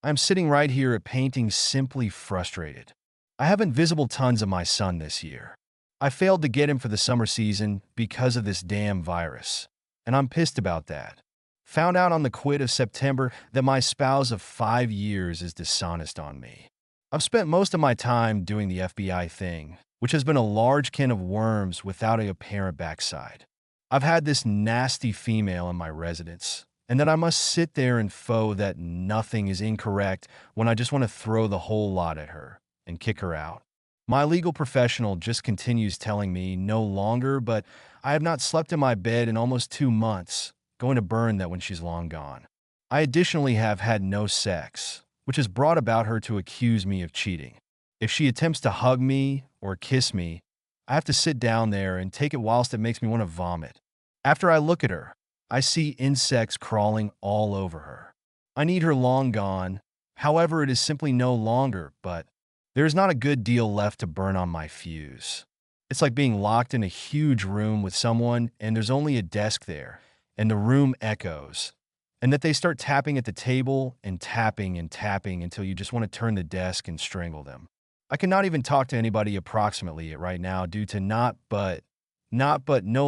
I'm sitting right here at painting, simply frustrated. I haven't visible tons of my son this year. I failed to get him for the summer season because of this damn virus, and I'm pissed about that. Found out on the quit of September that my spouse of 5 years is dishonest on me. I've spent most of my time doing the FBI thing, which has been a large can of worms without a apparent backside. I've had this nasty female in my residence, and that I must sit there and faux that nothing is incorrect when I just want to throw the whole lot at her and kick her out. My legal professional just continues telling me no longer, but I have not slept in my bed in almost 2 months, going to burn that when she's long gone. I additionally have had no sex, which has brought about her to accuse me of cheating. If she attempts to hug me or kiss me, I have to sit down there and take it whilst it makes me want to vomit. After I look at her, I see insects crawling all over her. I need her long gone. However, it is simply no longer, but there is not a good deal left to burn on my fuse. It's like being locked in a huge room with someone and there's only a desk there, and the room echoes, and that they start tapping at the table and tapping until you just want to turn the desk and strangle them. I cannot even talk to anybody approximately right now due to no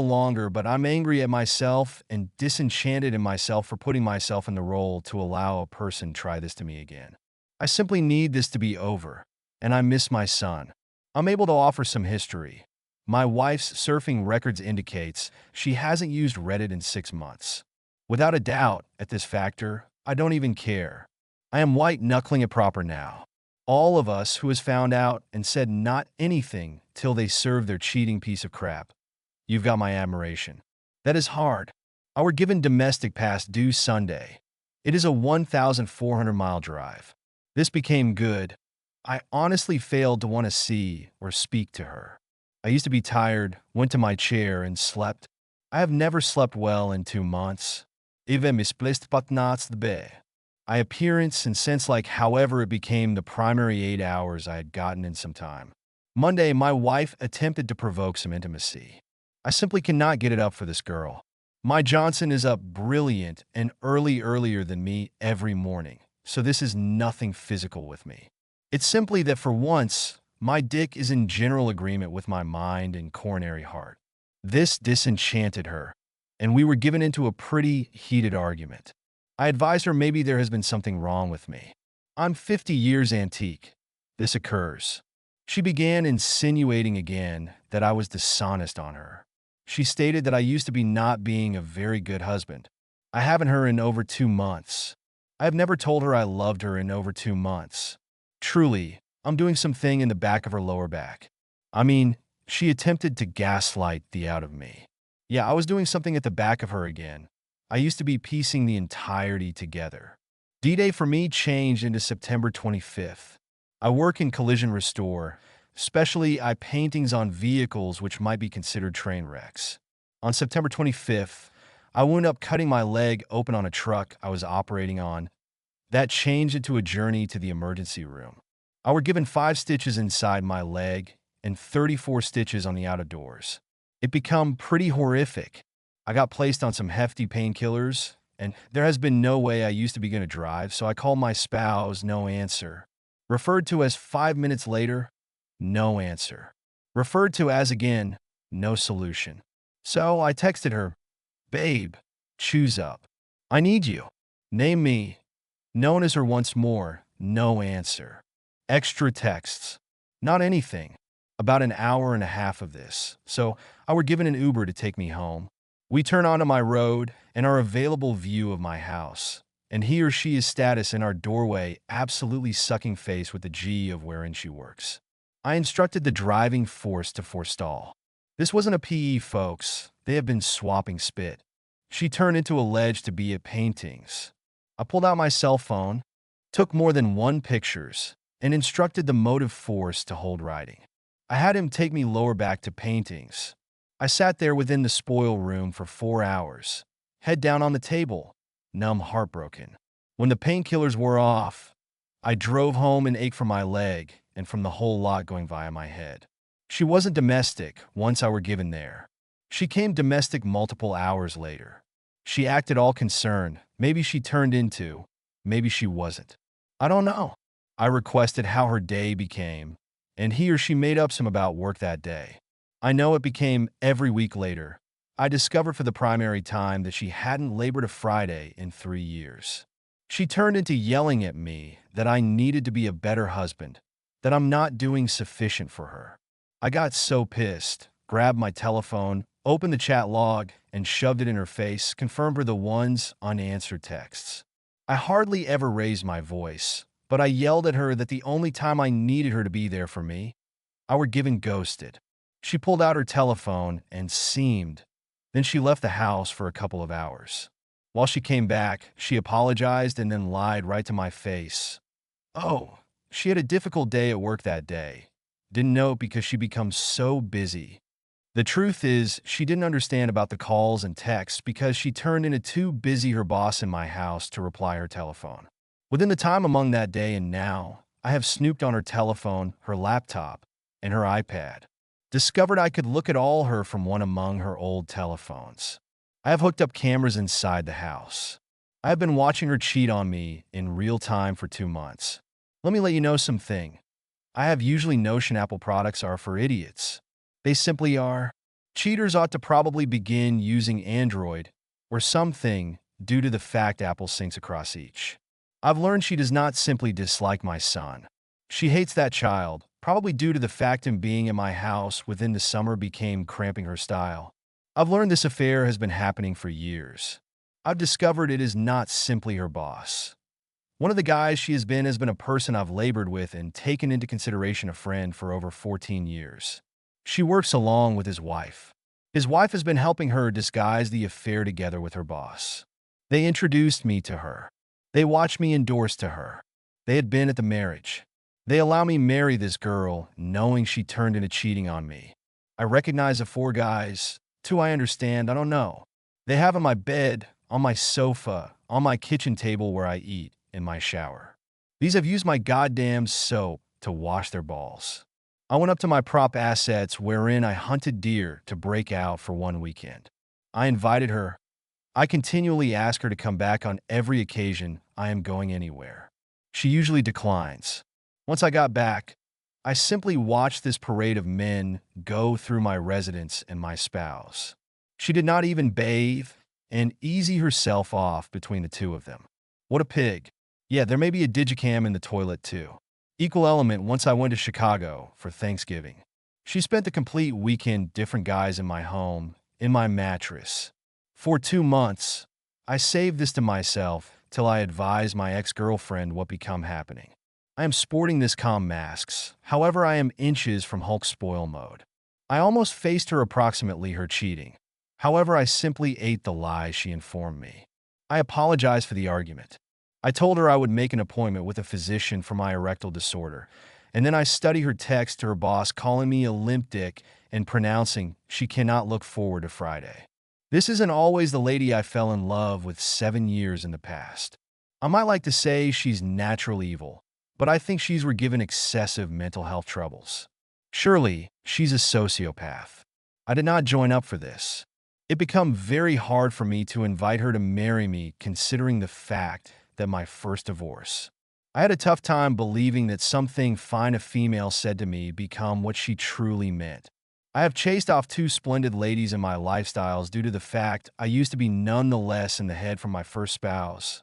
longer, but I'm angry at myself and disenchanted in myself for putting myself in the role to allow a person try this to me again. I simply need this to be over, and I miss my son. I'm able to offer some history. My wife's surfing records indicates she hasn't used Reddit in 6 months. Without a doubt, at this factor, I don't even care. I am white-knuckling it proper now. All of us who has found out and said not anything till they serve their cheating piece of crap. You've got my admiration. That is hard. I were given domestic past due Sunday. It is a 1,400-mile drive. This became good. I honestly failed to want to see or speak to her. I used to be tired, went to my chair, and slept. I have never slept well in 2 months. Even misplaced but not the bed. I appearance and sense like, however, it became the primary 8 hours I had gotten in some time. Monday, my wife attempted to provoke some intimacy. I simply cannot get it up for this girl. My Johnson is up brilliant and earlier than me every morning, so this is nothing physical with me. It's simply that for once, my dick is in general agreement with my mind and coronary heart. This disenchanted her, and we were given into a pretty heated argument. I advised her maybe there has been something wrong with me. I'm 50 years antique. This occurs. She began insinuating again that I was dishonest on her. She stated that I used to be not being a very good husband. I haven't her in over 2 months. I have never told her I loved her in over 2 months. Truly, I'm doing something in the back of her lower back. I mean, she attempted to gaslight the out of me. Yeah, I was doing something at the back of her again. I used to be piecing the entirety together. D-Day for me changed into September 25th. I work in collision restore, especially I paintings on vehicles which might be considered train wrecks. On September 25th, I wound up cutting my leg open on a truck I was operating on. That changed into a journey to the emergency room. I were given 5 stitches inside my leg and 34 stitches on the outer doors. It become pretty horrific. I got placed on some hefty painkillers, and there has been no way I used to be going to drive, so I called my spouse, no answer. Referred to as 5 minutes later, no answer. Referred to as again, no solution. So I texted her, babe, choose up. I need you. Name me. Known as her once more, no answer. Extra texts. Not anything. About an hour and a half of this, so I were given an Uber to take me home. We turn onto my road and our available view of my house, and he or she is status in our doorway, absolutely sucking face with the G of wherein she works. I instructed the driving force to forestall. This wasn't a PE, folks. They have been swapping spit. She turned into alleged to be at paintings. I pulled out my cell phone, took more than 1 pictures, and instructed the motive force to hold riding. I had him take me lower back to paintings. I sat there within the spoil room for 4 hours, head down on the table, numb, heartbroken. When the painkillers wore off, I drove home and ached from my leg and from the whole lot going via my head. She wasn't domestic once I were given there. She came domestic multiple hours later. She acted all concerned. Maybe she turned into, maybe she wasn't. I don't know. I requested how her day became, and he or she made up some about work that day. I know it became every week later. I discovered for the primary time that she hadn't labored a Friday in 3 years. She turned into yelling at me that I needed to be a better husband, that I'm not doing sufficient for her. I got so pissed, grabbed my telephone, opened the chat log, and shoved it in her face, confirmed her the ones unanswered texts. I hardly ever raised my voice, but I yelled at her that the only time I needed her to be there for me, I were given ghosted. She pulled out her telephone and seemed. Then she left the house for a couple of hours. While she came back, she apologized and then lied right to my face. Oh, she had a difficult day at work that day. Didn't know it because she becomes so busy. The truth is, she didn't understand about the calls and texts because she turned into too busy her boss in my house to reply her telephone. Within the time among that day and now, I have snooped on her telephone, her laptop, and her iPad. Discovered I could look at all her from one among her old telephones. I have hooked up cameras inside the house. I have been watching her cheat on me in real time for 2 months. Let me let you know something. I have usually notion Apple products are for idiots. They simply are. Cheaters ought to probably begin using Android or something due to the fact Apple syncs across each. I've learned she does not simply dislike my son. She hates that child, probably due to the fact him being in my house within the summer became cramping her style. I've learned this affair has been happening for years. I've discovered it is not simply her boss. One of the guys she has been a person I've labored with and taken into consideration a friend for over 14 years. She works along with his wife. His wife has been helping her disguise the affair together with her boss. They introduced me to her. They watched me endorse to her. They had been at the marriage. They allow me marry this girl, knowing she turned into cheating on me. I recognize the 4 guys. 2 I understand, I don't know. They have on my bed, on my sofa, on my kitchen table where I eat, in my shower. These have used my goddamn soap to wash their balls. I went up to my prop assets wherein I hunted deer to break out for one weekend. I invited her. I continually ask her to come back on every occasion I am going anywhere. She usually declines. Once I got back, I simply watched this parade of men go through my residence and my spouse. She did not even bathe and easy herself off between the 2 of them. What a pig. Yeah, there may be a digicam in the toilet too. Equal element once I went to Chicago for Thanksgiving. She spent the complete weekend different guys in my home, in my mattress. For 2 months, I saved this to myself till I advised my ex-girlfriend what become happening. I am sporting this calm masks, however I am inches from Hulk spoil mode. I almost faced her approximately her cheating. However, I simply ate the lies she informed me. I apologized for the argument. I told her I would make an appointment with a physician for my erectile disorder, and then I study her text to her boss calling me a limp dick and pronouncing she cannot look forward to Friday. This isn't always the lady I fell in love with 7 years in the past. I might like to say she's natural evil, but I think she's were given excessive mental health troubles. Surely, she's a sociopath. I did not join up for this. It became very hard for me to invite her to marry me considering the fact that my first divorce. I had a tough time believing that something fine a female said to me become what she truly meant. I have chased off 2 splendid ladies in my lifestyles due to the fact I used to be none the less in the head from my first spouse.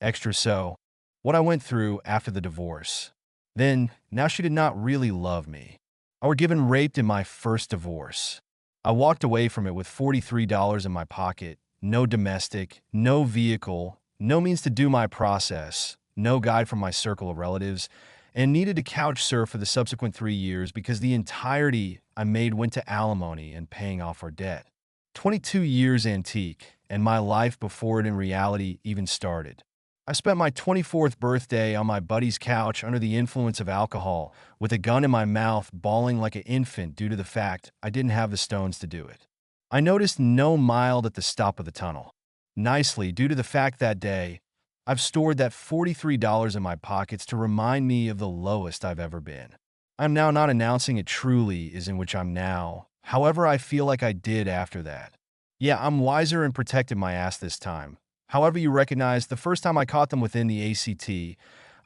Extra so, what I went through after the divorce. Then, now she did not really love me. I were given raped in my first divorce. I walked away from it with $43 in my pocket, no domestic, no vehicle, no means to do my process, no guide from my circle of relatives, and needed to couch surf for the subsequent 3 years because the entirety I made went to alimony and paying off our debt. 22 years antique, and my life before it in reality even started. I spent my 24th birthday on my buddy's couch under the influence of alcohol, with a gun in my mouth, bawling like an infant due to the fact I didn't have the stones to do it. I noticed no mild at the stop of the tunnel. Nicely, due to the fact that day, I've stored that $43 in my pockets to remind me of the lowest I've ever been. I'm now not announcing it truly is in which I'm now, however I feel like I did after that. Yeah, I'm wiser and protected my ass this time. However you recognize, the first time I caught them within the ACT,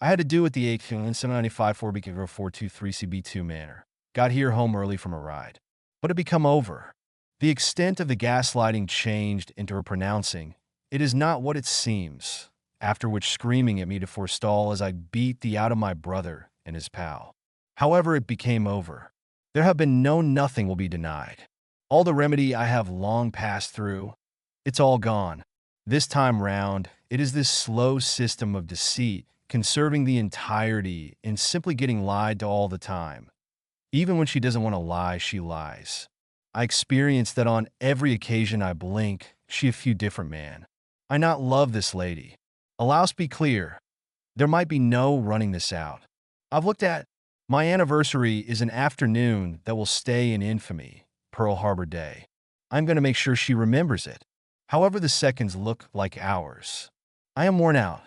I had to do it the 795 4BK423 CB2 manner. Got here home early from a ride. But it become over. The extent of the gaslighting changed into her pronouncing, "It is not what it seems," after which screaming at me to forestall as I beat the out of my brother and his pal. However, it became over. There have been no nothing will be denied. All the remedy I have long passed through, it's all gone. This time round, it is this slow system of deceit, conserving the entirety and simply getting lied to all the time. Even when she doesn't want to lie, she lies. I experience that on every occasion I blink, she a few different man. I not love this lady. Allow us be clear. There might be no running this out. I've looked at my anniversary is an afternoon that will stay in infamy, Pearl Harbor Day. I'm going to make sure she remembers it. However, the seconds look like hours. I am worn out.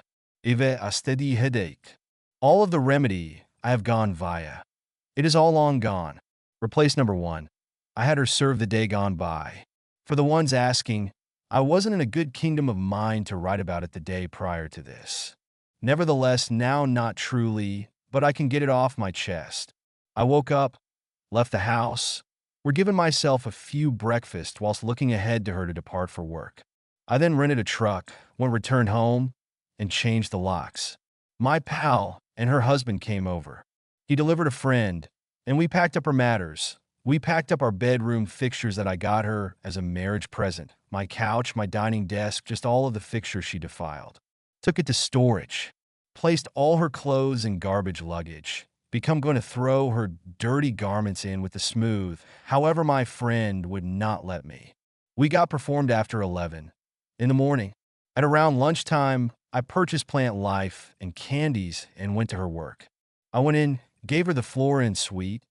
Ive a steady headache. All of the remedy I have gone via. It is all long gone. Replace number one. I had her serve the day gone by. For the ones asking, I wasn't in a good kingdom of mind to write about it the day prior to this. Nevertheless, now not truly, but I can get it off my chest. I woke up, left the house, were giving myself a few breakfast whilst looking ahead to her to depart for work. I then rented a truck, returned home, and changed the locks. My pal and her husband came over. He delivered a friend, and we packed up her matters. We packed up our bedroom fixtures that I got her as a marriage present. My couch, my dining desk, just all of the fixtures she defiled. Took it to storage. Placed all her clothes in garbage luggage. Become going to throw her dirty garments in with the smooth. However, my friend would not let me. We got performed after 11. In the morning, at around lunchtime, I purchased Plant Life and candies and went to her work. I went in, gave her the floor-in suite,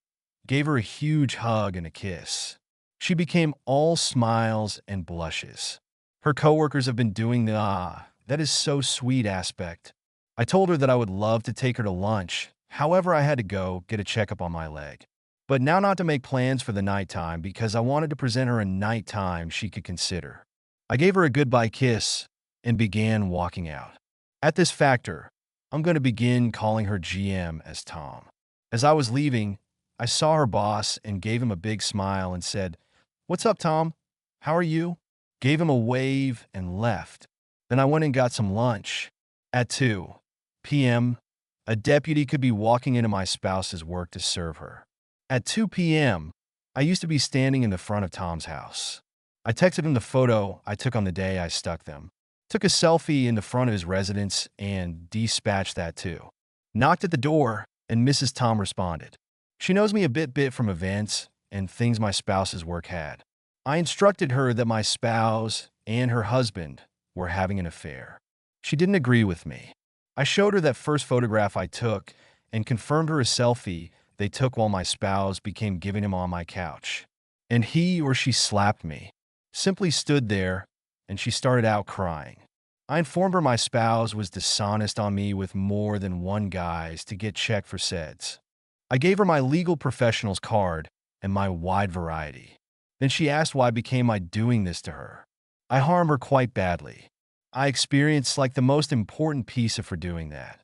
gave her a huge hug and a kiss. She became all smiles and blushes. Her coworkers have been doing the that is so sweet aspect. I told her that I would love to take her to lunch. However, I had to go get a checkup on my leg. But now not to make plans for the nighttime because I wanted to present her a nighttime she could consider. I gave her a goodbye kiss and began walking out. At this factor, I'm going to begin calling her GM as Tom. As I was leaving, I saw her boss and gave him a big smile and said, "What's up, Tom? How are you?" Gave him a wave and left. Then I went and got some lunch. At 2 p.m., a deputy could be walking into my spouse's work to serve her. At 2 p.m., I used to be standing in the front of Tom's house. I texted him the photo I took on the day I stuck them. Took a selfie in the front of his residence and dispatched that too. Knocked at the door, and Mrs. Tom responded. She knows me a bit from events and things my spouse's work had. I instructed her that my spouse and her husband were having an affair. She didn't agree with me. I showed her that first photograph I took and confirmed her a selfie they took while my spouse became giving him on my couch. And he or she slapped me. Simply stood there, and she started out crying. I informed her my spouse was dishonest on me with more than one guys to get checked for SEDS. I gave her my legal professional's card and my wide variety. Then she asked why became I doing this to her. I harmed her quite badly. I experienced like the most important piece of her doing that.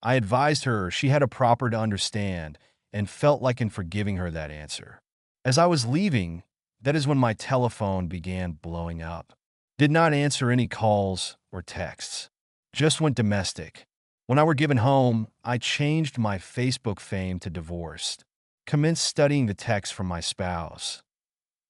I advised her she had a proper to understand and felt like in forgiving her that answer. As I was leaving, that is when my telephone began blowing up. Did not answer any calls or texts. Just went domestic. When I were given home, I changed my Facebook fame to divorced. Commenced studying the text from my spouse.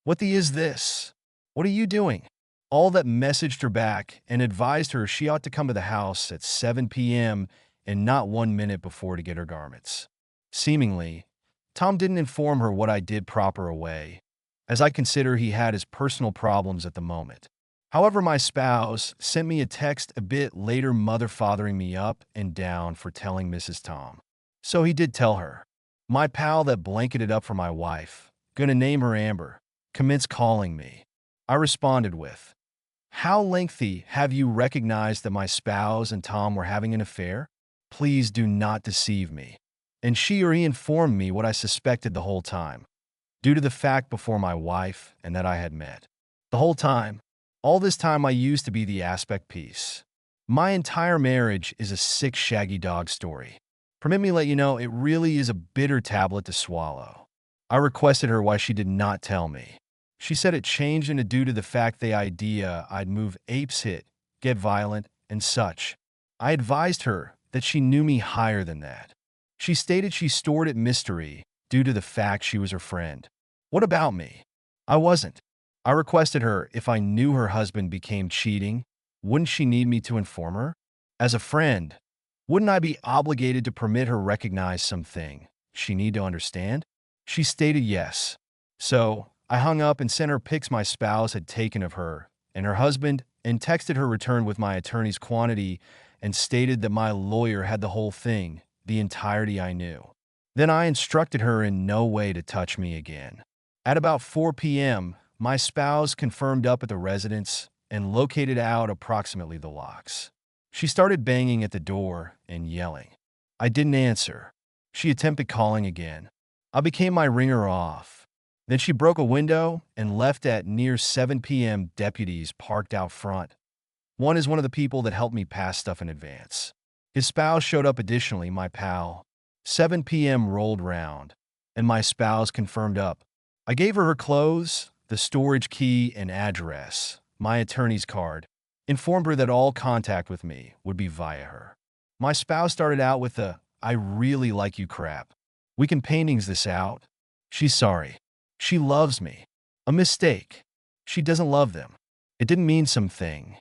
What the is this? What are you doing? All that messaged her back and advised her she ought to come to the house at 7 p.m. and not 1 minute before to get her garments. Seemingly, Tom didn't inform her what I did proper away, as I consider he had his personal problems at the moment. However, my spouse sent me a text a bit later mother-fathering me up and down for telling Mrs. Tom. So he did tell her. My pal that blanketed up for my wife, gonna name her Amber, commenced calling me. I responded with, "How lengthy have you recognized that my spouse and Tom were having an affair? Please do not deceive me." And she or he informed me what I suspected the whole time, due to the fact before my wife and that I had met. The whole time, all this time I used to be the aspect piece. My entire marriage is a sick, shaggy dog story. Permit me to let you know it really is a bitter tablet to swallow. I requested her why she did not tell me. She said it changed into due to the fact the idea I'd move apes hit, get violent, and such. I advised her that she knew me higher than that. She stated she stored it mystery due to the fact she was her friend. What about me? I wasn't. I requested her if I knew her husband became cheating, wouldn't she need me to inform her? As a friend, wouldn't I be obligated to permit her recognize something she need to understand? She stated yes. So, I hung up and sent her pics my spouse had taken of her and her husband and texted her return with my attorney's quantity and stated that my lawyer had the whole thing, the entirety I knew. Then I instructed her in no way to touch me again. At about 4 p.m., my spouse confirmed up at the residence and located out approximately the locks. She started banging at the door and yelling. I didn't answer. She attempted calling again. I became my ringer off. Then she broke a window and left at near 7 p.m. Deputies parked out front. One is one of the people that helped me pass stuff in advance. His spouse showed up additionally, my pal. 7 p.m. rolled round, and my spouse confirmed up. I gave her clothes, the storage key and address, my attorney's card, informed her that all contact with me would be via her. My spouse started out with a, "I really like you" crap. We can paintings this out. She's sorry. She loves me. A mistake. She doesn't love them. It didn't mean something.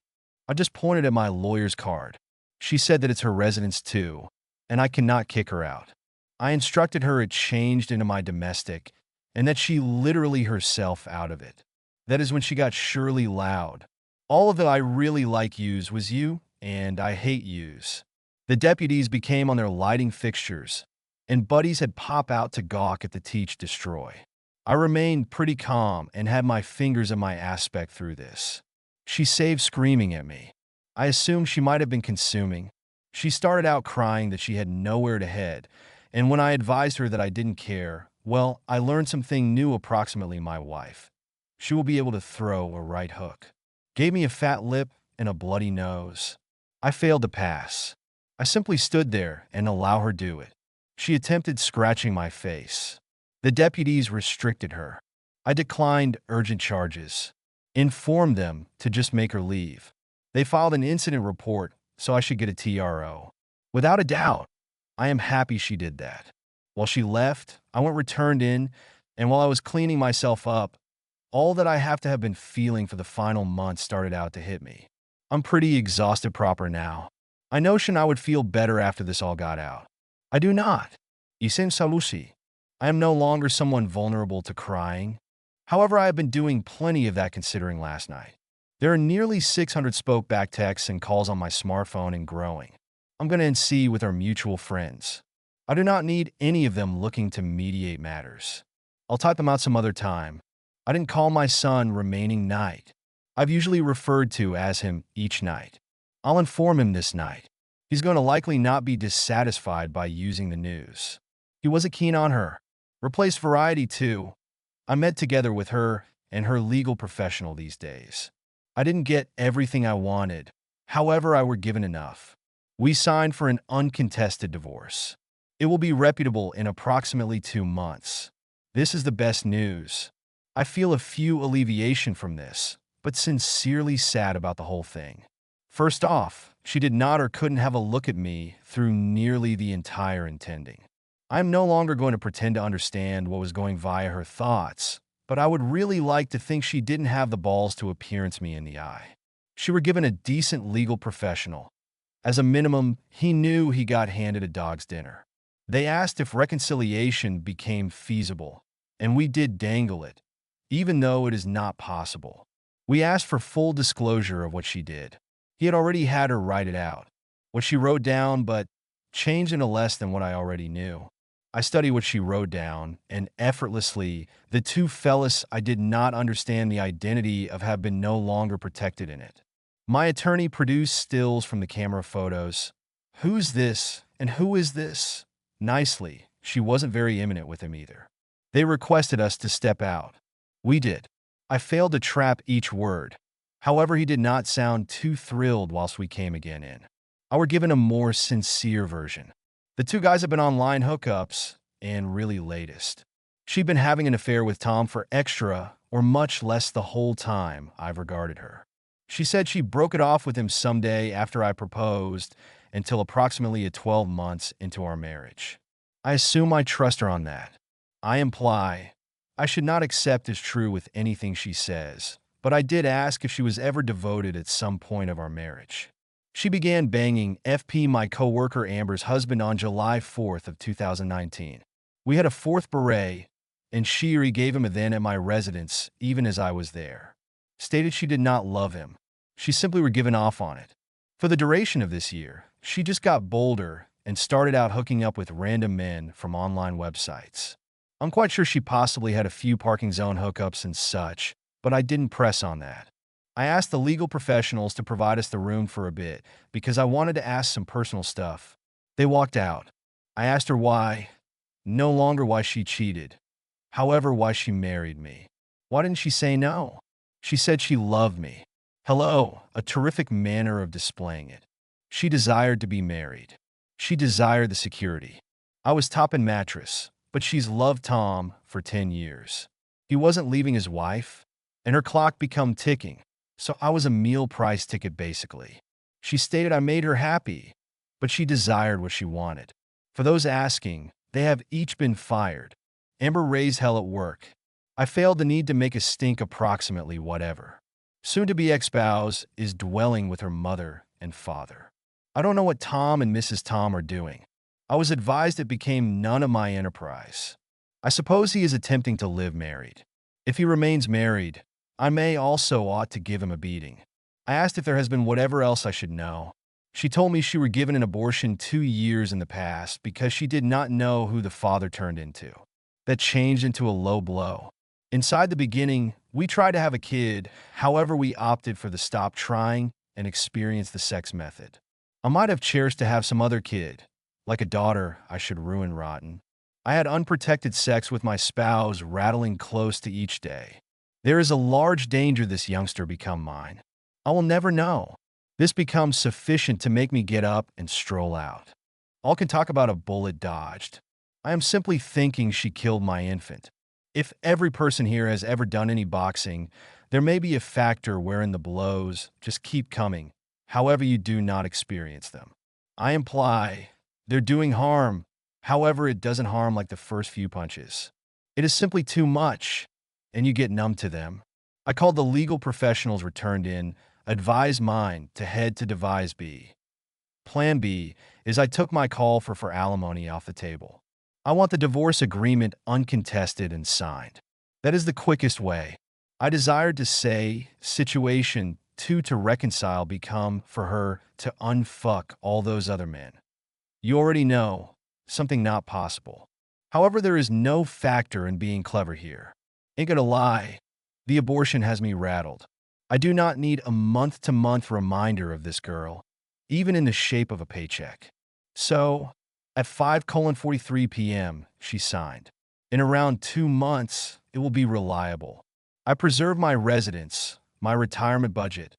I just pointed at my lawyer's card. She said that it's her residence too, and I cannot kick her out. I instructed her it changed into my domestic, and that she literally herself out of it. That is when she got surely loud. All of the "I really like yous" was you, and "I hate yous." The deputies became on their lighting fixtures, and buddies had pop out to gawk at the teach destroy. I remained pretty calm and had my fingers in my aspect through this. She saved screaming at me. I assumed she might have been consuming. She started out crying that she had nowhere to head, and when I advised her that I didn't care, well, I learned something new approximately my wife. She will be able to throw a right hook. Gave me a fat lip and a bloody nose. I failed to pass. I simply stood there and allowed her do it. She attempted scratching my face. The deputies restricted her. I declined urgent charges. Informed them to just make her leave. They filed an incident report so I should get a TRO. Without a doubt, I am happy she did that. While she left, I went returned in, and while I was cleaning myself up, all that I have to have been feeling for the final month started out to hit me. I'm pretty exhausted proper now. I notion I would feel better after this all got out. I do not. Isen salusi. I am no longer someone vulnerable to crying. However, I have been doing plenty of that considering last night. There are nearly 600 spoke back texts and calls on my smartphone and growing. I'm going to NC with our mutual friends. I do not need any of them looking to mediate matters. I'll type them out some other time. I didn't call my son remaining night. I've usually referred to as him each night. I'll inform him this night. He's going to likely not be dissatisfied by using the news. He wasn't keen on her. Replace variety too. I met together with her and her legal professional these days. I didn't get everything I wanted. However, I were given enough. We signed for an uncontested divorce. It will be reputable in approximately 2 months. This is the best news. I feel a few alleviation from this, but sincerely sad about the whole thing. First off, she did not or couldn't have a look at me through nearly the entire intending. I am no longer going to pretend to understand what was going via her thoughts, but I would really like to think she didn't have the balls to appearance me in the eye. She were given a decent legal professional. As a minimum, he knew he got handed a dog's dinner. They asked if reconciliation became feasible, and we did dangle it, even though it is not possible. We asked for full disclosure of what she did. He had already had her write it out. What she wrote down, but changed into less than what I already knew. I studied what she wrote down, and effortlessly, the two fellas I did not understand the identity of have been no longer protected in it. My attorney produced stills from the camera photos. Who's this, and who is this? Nicely, she wasn't very imminent with him either. They requested us to step out. We did. I failed to trap each word. However, he did not sound too thrilled whilst we came again in. I were given a more sincere version. The two guys have been online hookups, and really latest. She'd been having an affair with Tom for extra or much less the whole time I've regarded her. She said she broke it off with him someday after I proposed until approximately 12 months into our marriage. I assume I trust her on that. I imply I should not accept as true with anything she says, but I did ask if she was ever devoted at some point of our marriage. She began banging FP my coworker Amber's husband on July 4th of 2019. We had a fourth beret, and she gave him a then at my residence even as I was there. Stated she did not love him. She simply were given off on it. For the duration of this year, she just got bolder and started out hooking up with random men from online websites. I'm quite sure she possibly had a few parking zone hookups and such, but I didn't press on that. I asked the legal professionals to provide us the room for a bit because I wanted to ask some personal stuff. They walked out. I asked her why. No longer why she cheated. However, why she married me. Why didn't she say no? She said she loved me. Hello, a terrific manner of displaying it. She desired to be married. She desired the security. I was top and mattress, but she's loved Tom for 10 years. He wasn't leaving his wife, and her clock become ticking, so I was a meal price ticket basically. She stated I made her happy, but she desired what she wanted. For those asking, they have each been fired. Amber raised hell at work. I failed the need to make a stink approximately whatever. Soon-to-be ex-spouse is dwelling with her mother and father. I don't know what Tom and Mrs. Tom are doing. I was advised it became none of my enterprise. I suppose he is attempting to live married. If he remains married, I may also ought to give him a beating. I asked if there has been whatever else I should know. She told me she were given an abortion 2 years in the past because she did not know who the father turned into. That changed into a low blow. Inside the beginning, we tried to have a kid, however we opted for the stop trying and experience the sex method. I might have cherished to have some other kid, like a daughter I should ruin rotten. I had unprotected sex with my spouse rattling close to each day. There is a large danger this youngster become mine. I will never know. This becomes sufficient to make me get up and stroll out. All can talk about a bullet dodged. I am simply thinking she killed my infant. If every person here has ever done any boxing, there may be a factor wherein the blows just keep coming, however you do not experience them. I imply they're doing harm, however it doesn't harm like the first few punches. It is simply too much, and you get numb to them. I called the legal professionals returned in, advised mine to head to devise B. Plan B is I took my call for alimony off the table. I want the divorce agreement uncontested and signed. That is the quickest way. I desired to say situation 2 to reconcile become for her to unfuck all those other men. You already know, something not possible. However, there is no factor in being clever here. Ain't gonna lie, the abortion has me rattled. I do not need a month-to-month reminder of this girl, even in the shape of a paycheck. So, at 5:43 p.m., she signed. In around 2 months, it will be reliable. I preserve my residence, my retirement budget,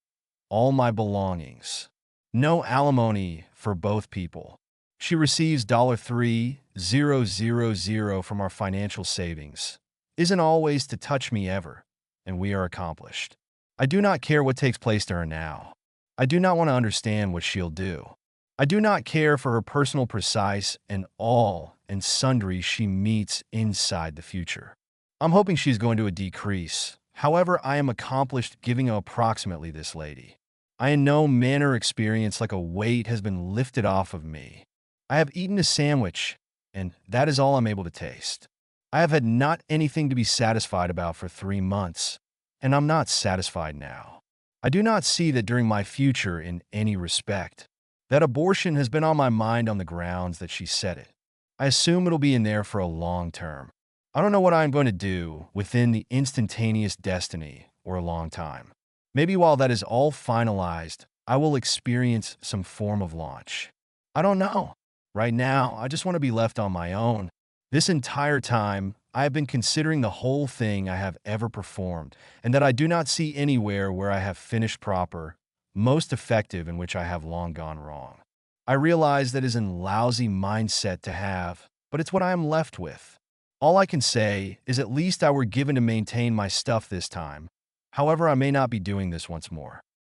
all my belongings. No alimony for both people. She receives $3,000 from our financial savings. Isn't always to touch me ever, and we are accomplished. I do not care what takes place to her now. I do not want to understand what she'll do. I do not care for her personal precise and all and sundry she meets inside the future. I'm hoping she's going to a decrease. However, I am accomplished giving approximately this lady. I in no manner experience like a weight has been lifted off of me. I have eaten a sandwich, and that is all I'm able to taste. I have had not anything to be satisfied about for 3 months, and I'm not satisfied now. I do not see that during my future in any respect. That abortion has been on my mind on the grounds that she said it. I assume it'll be in there for a long term. I don't know what I'm going to do within the instantaneous destiny or a long time. Maybe while that is all finalized, I will experience some form of launch. I don't know. Right now, I just want to be left on my own. This entire time, I have been considering the whole thing I have ever performed, and that I do not see anywhere where I have finished proper, most effective, in which I have long gone wrong. I realize that is a lousy mindset to have, but it's what I am left with. All I can say is at least I were given to maintain my stuff this time. However, I may not be doing this once more.